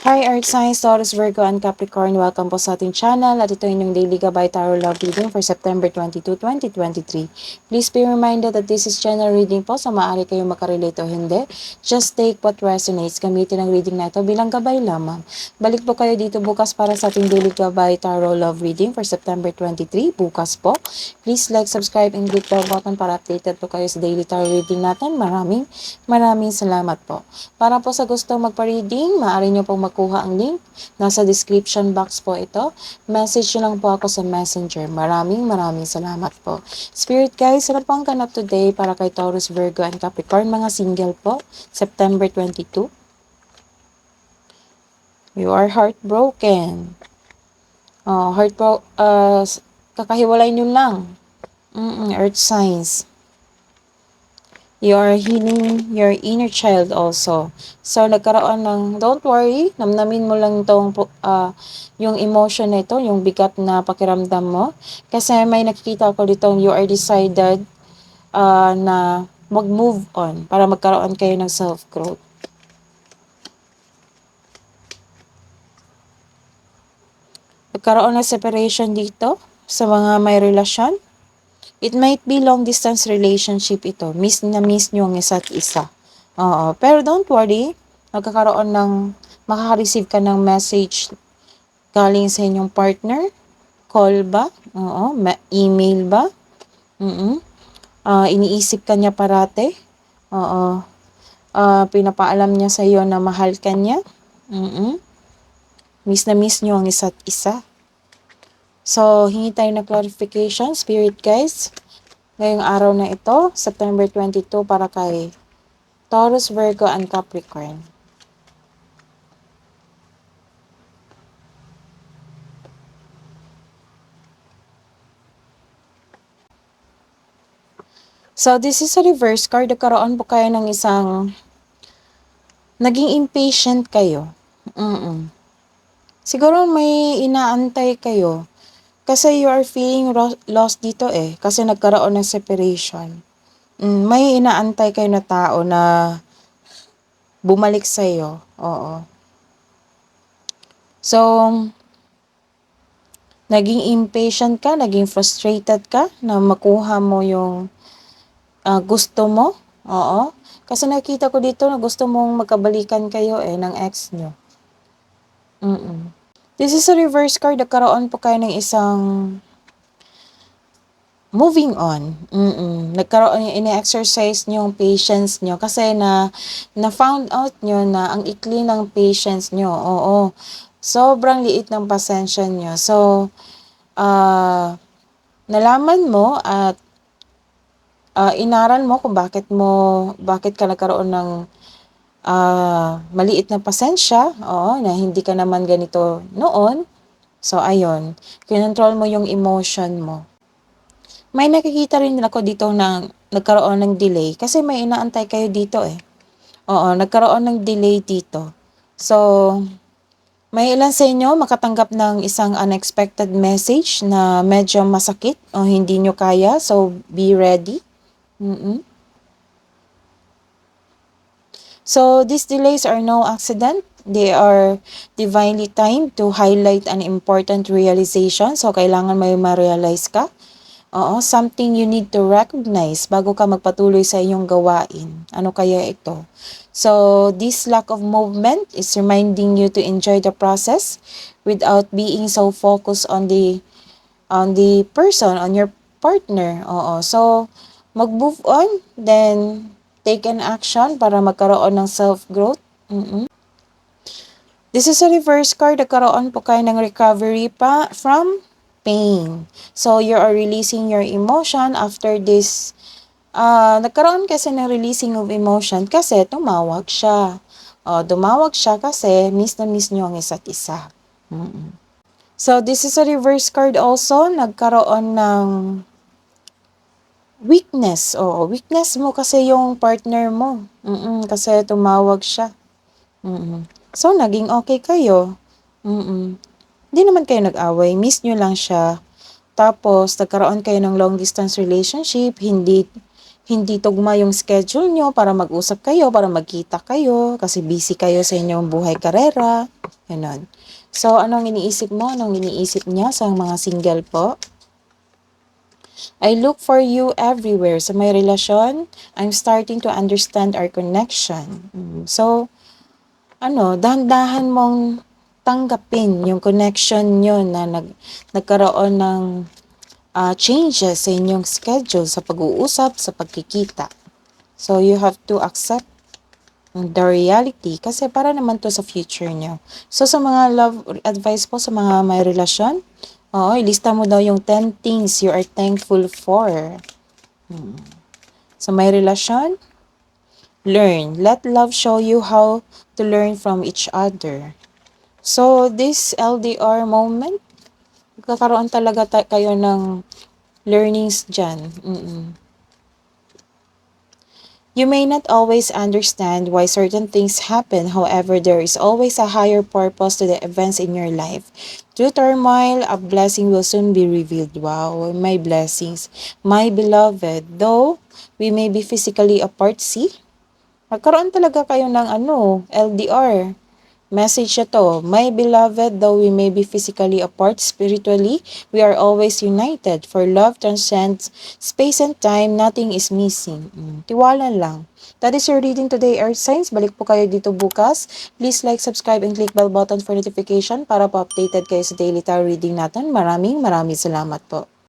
Hi Earth Signs, Taurus, Virgo, and Capricorn. Welcome po sa ating channel at ito yung Daily Gabay Tarot Love Reading for September 22, 2023. Please be reminded that this is general reading po, so maaari kayong makarelate o hindi. Just take what resonates. Gamitin ang reading na ito bilang gabay lamang. Balik po kayo dito bukas para sa ating Daily Gabay Tarot Love Reading for September 23. Bukas po. Please like, subscribe, and click the button para updated po kayo sa Daily Tarot Reading natin. Maraming salamat po. Para po sa gusto magpa-reading, maaari nyo pong makuha ang link. Nasa description box po ito. Message nyo lang po ako sa Messenger. Maraming salamat po. Spirit guys, ano po ang ganap today para kay Taurus, Virgo, and Capricorn? Mga single po, September 22. You are heartbroken. Kakahiwalay nyo lang. Earth signs. You are healing your inner child also. So, nagkaroon ng, don't worry, namnamin mo lang itong, yung emotion na ito, yung bigat na pakiramdam mo. Kasi may nakikita ko dito, you are decided na mag-move on para magkaroon kayo ng self-growth. Nagkaroon ng separation dito sa mga may relasyon. It might be long distance relationship ito. Miss nyo ang isa't isa. Pero don't worry, makaka-receive ka ng message galing sa inyong partner. Call ba? Email ba? Iniisip ka niya parate. Pinapaalam niya sa iyo na mahal ka niya. Miss nyo ang isa't isa. So, hingi tayo na clarification, spirit guys. Ngayong araw na ito, September 22, para kay Taurus, Virgo, and Capricorn. So, this is a reverse card. Nagkaroon po kayo ng isang naging impatient kayo. Siguro may inaantay kayo. Kasi you are feeling lost dito kasi nagkaroon ng separation. May inaantay kayo na tao na bumalik sa iyo. So, naging impatient ka, naging frustrated ka na makuha mo yung gusto mo. Kasi nakita ko dito na gusto mong magkabalikan kayo ng ex nyo. This is a reverse card. Nagkaroon po kayo ng isang moving on. Nagkaroon yung ine-exercise nyo yung patience nyo kasi na found out nyo na ang ikli ng patience nyo. Sobrang liit ng pasensya nyo. So, nalaman mo at inaral mo kung bakit ka nagkaroon ng maliit na pasensya, na hindi ka naman ganito noon. So, ayun, kinontrol mo yung emotion mo. May nakikita rin ako dito na nagkaroon ng delay kasi may inaantay kayo dito nagkaroon ng delay dito. So, may ilan sa inyo makatanggap ng isang unexpected message na medyo masakit o hindi nyo kaya. So, be ready. So, these delays are no accident. They are divinely timed to highlight an important realization. So, kailangan may ma-realize ka. Something you need to recognize bago ka magpatuloy sa iyong gawain. Ano kaya ito? So, this lack of movement is reminding you to enjoy the process without being so focused on the person, on your partner. So, mag-move on, then take an action para magkaroon ng self-growth. This is a reverse card. Nagkaroon po kayo ng recovery from pain. So, you are releasing your emotion after this. Nagkaroon kasi ng releasing of emotion kasi tumawag siya. Dumawag siya kasi miss na miss nyo ang isa't isa. So, this is a reverse card also. Nagkaroon ng weakness. Weakness mo kasi yung partner mo. Kasi tumawag siya. So, naging okay kayo. Hindi naman kayo nag-away, miss nyo lang siya. Tapos, nagkaroon kayo ng long distance relationship, hindi tugma yung schedule nyo para mag-usap kayo, para magkita kayo, kasi busy kayo sa inyong buhay karera. Ganon. So, anong iniisip mo? Anong iniisip niya sa mga single po? I look for you everywhere. Sa may relasyon, I'm starting to understand our connection. So, dahan-dahan mong tanggapin yung connection nyo na nagkaroon ng changes sa inyong schedule, sa pag-uusap, sa pagkikita. So, you have to accept the reality kasi para naman to sa future nyo. So, sa mga love advice po sa mga may relasyon, ilista mo daw yung 10 things you are thankful for. Sa may relasyon, learn. Let love show you how to learn from each other. So, this LDR moment, kakaroon talaga kayo ng learnings dyan. You may not always understand why certain things happen. However, there is always a higher purpose to the events in your life. Through turmoil, a blessing will soon be revealed. Wow, my blessings. My beloved, though we may be physically apart, see? Magkaroon talaga kayo ng LDR. Message ito, my beloved, though we may be physically apart spiritually, we are always united. For love transcends space and time, nothing is missing. Tiwala lang. That is your reading today, Earth Signs. Balik po kayo dito bukas. Please like, subscribe, and click bell button for notification para po updated kayo sa daily tarot reading natin. Maraming salamat po.